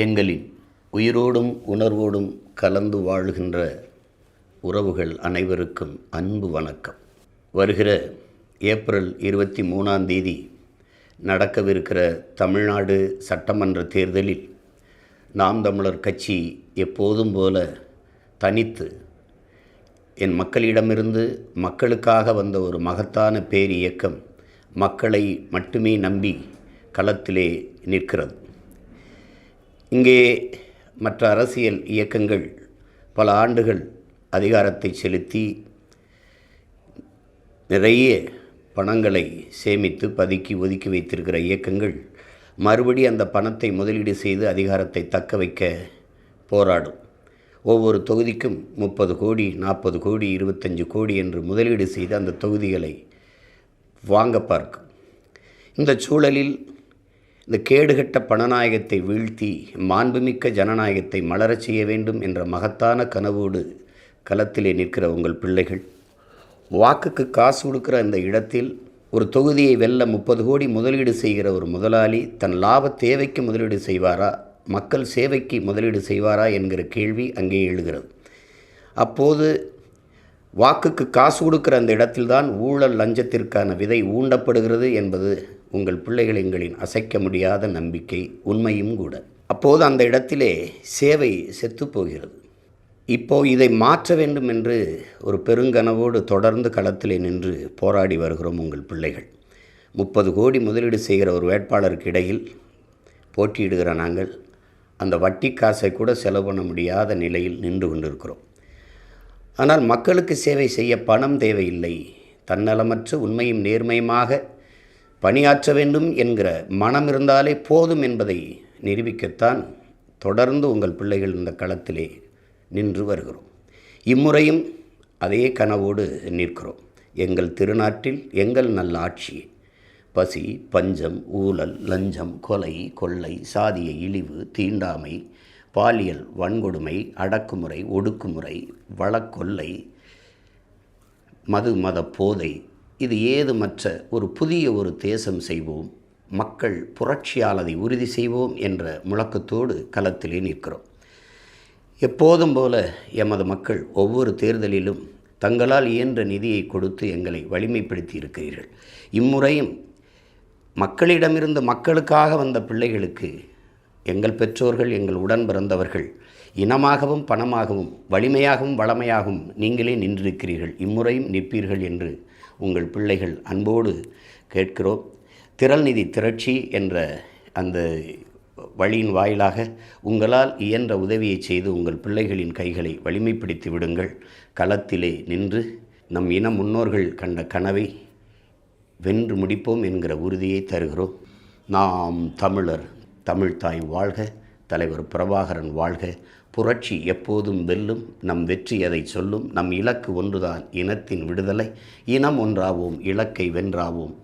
எங்களின் உயிரோடும் உணர்வோடும் கலந்து வாழுகின்ற உறவுகள் அனைவருக்கும் அன்பு வணக்கம். வருகிற ஏப்ரல் 23 நடக்கவிருக்கிற தமிழ்நாடு சட்டமன்ற தேர்தலில் நாம் தமிழர் கட்சி எப்போதும் போல தனித்து என் மக்களிடமிருந்து மக்களுக்காக வந்த ஒரு மகத்தான பேரியக்கம் மக்களை மட்டுமே நம்பி களத்திலே நிற்கிறது. இங்கே மற்ற அரசியல் இயக்கங்கள் பல ஆண்டுகள் அதிகாரத்தை செலுத்தி நிறைய பணங்களை சேமித்து பதுக்கி ஒதுக்கி வைத்திருக்கிற இயக்கங்கள் மறுபடி அந்த பணத்தை முதலீடு செய்து அதிகாரத்தை தக்க வைக்க போராடும். ஒவ்வொரு தொகுதிக்கும் 30 கோடி 40 கோடி 25 கோடி என்று முதலீடு செய்து அந்த தொகுதிகளை வாங்க பார்க்கும். இந்த சூழலில் இந்த கேடுகட்ட பணநாயகத்தை வீழ்த்தி மாண்புமிக்க ஜனநாயகத்தை மலரச் செய்ய வேண்டும் என்ற மகத்தான கனவோடு களத்திலே நிற்கிற உங்கள் பிள்ளைகள், வாக்குக்கு காசு கொடுக்குற அந்த இடத்தில் ஒரு தொகுதியை வெல்ல 30 கோடி முதலீடு செய்கிற ஒரு முதலாளி தன் லாப தேவைக்கு முதலீடு செய்வாரா, மக்கள் சேவைக்கு முதலீடு செய்வாரா என்கிற கேள்வி அங்கே எழுகிறது. அப்போது வாக்குக்கு காசு கொடுக்குற அந்த இடத்தில்தான் ஊழல் லஞ்சத்திற்கான விதை ஊண்டப்படுகிறது என்பது உங்கள் பிள்ளைகள் எங்களின் அசைக்க முடியாத நம்பிக்கை, உண்மையும் கூட. அப்போது அந்த இடத்திலே சேவை செத்துப்போகிறது. இப்போது இதை மாற்ற வேண்டும் என்று ஒரு பெருங்கனவோடு தொடர்ந்து களத்திலே நின்று போராடி வருகிறோம் உங்கள் பிள்ளைகள். 30 கோடி முதலீடு செய்கிற ஒரு வேட்பாளருக்கு இடையில் போட்டியிடுகிற நாங்கள் அந்த வட்டி காசை கூட செலவு பண்ண முடியாத நிலையில் நின்று கொண்டிருக்கிறோம். ஆனால் மக்களுக்கு சேவை செய்ய பணம் தேவையில்லை, தன்னலமற்ற உண்மையும் நேர்மையுமாக பணியாற்ற வேண்டும் என்கிற மனம் இருந்தாலே போதும் என்பதை நிரூபிக்கத்தான் தொடர்ந்து உங்கள் பிள்ளைகள் இந்த களத்திலே நின்று வருகிறோம். இம்முறையும் அதே கனவோடு நிற்கிறோம். எங்கள் திருநாட்டில் எங்கள் நல்ல ஆட்சி, பசி, பஞ்சம், ஊழல், லஞ்சம், கொலை, கொள்ளை, சாதிய இழிவு, தீண்டாமை, பாலியல் வன்கொடுமை, அடக்குமுறை, ஒடுக்குமுறை, வழக்கொல்லை, மத போதை, இது ஏதுமற்ற ஒரு புதிய ஒரு தேசம் செய்வோம், மக்கள் புரட்சியால் அதை உறுதி செய்வோம் என்ற முழக்கத்தோடு களத்திலே நிற்கிறோம். எப்போதும் போல எமது மக்கள் ஒவ்வொரு தேர்தலிலும் தங்களால் இயன்ற நிதியை கொடுத்து எங்களை வலிமைப்படுத்தி இருக்கிறீர்கள். இம்முறையும் மக்களிடமிருந்து மக்களுக்காக வந்த பிள்ளைகளுக்கு எங்கள் பெற்றோர்கள், எங்கள் உடன் பிறந்தவர்கள் இனமாகவும் பணமாகவும் வலிமையாகவும் வளமையாகவும் நீங்களே நின்றிருக்கிறீர்கள். இம்முறையும் நிற்பீர்கள் என்று உங்கள் பிள்ளைகள் அன்போடு கேட்கிறோம். திரள் நிதி திரட்சி என்ற அந்த வழியின் வாயிலாக உங்களால் இயன்ற உதவியை செய்து உங்கள் பிள்ளைகளின் கைகளை வலிமைப்படுத்தி விடுங்கள். களத்திலே நின்று நம் இன முன்னோர்கள் கண்ட கனவை வென்று முடிப்போம் என்கிற உறுதியை தருகிறோம். நாம் தமிழர், தமிழ்தாய் வாழ்க, தலைவர் பிரபாகரன் வாழ்க, புரட்சி எப்போதும் வெல்லும், நம் வெற்றி அதை சொல்லும், நம் இலக்கு ஒன்றுதான், இனத்தின் விடுதலை, இனம் ஒன்றாவோம், இலக்கை வென்றாவோம்.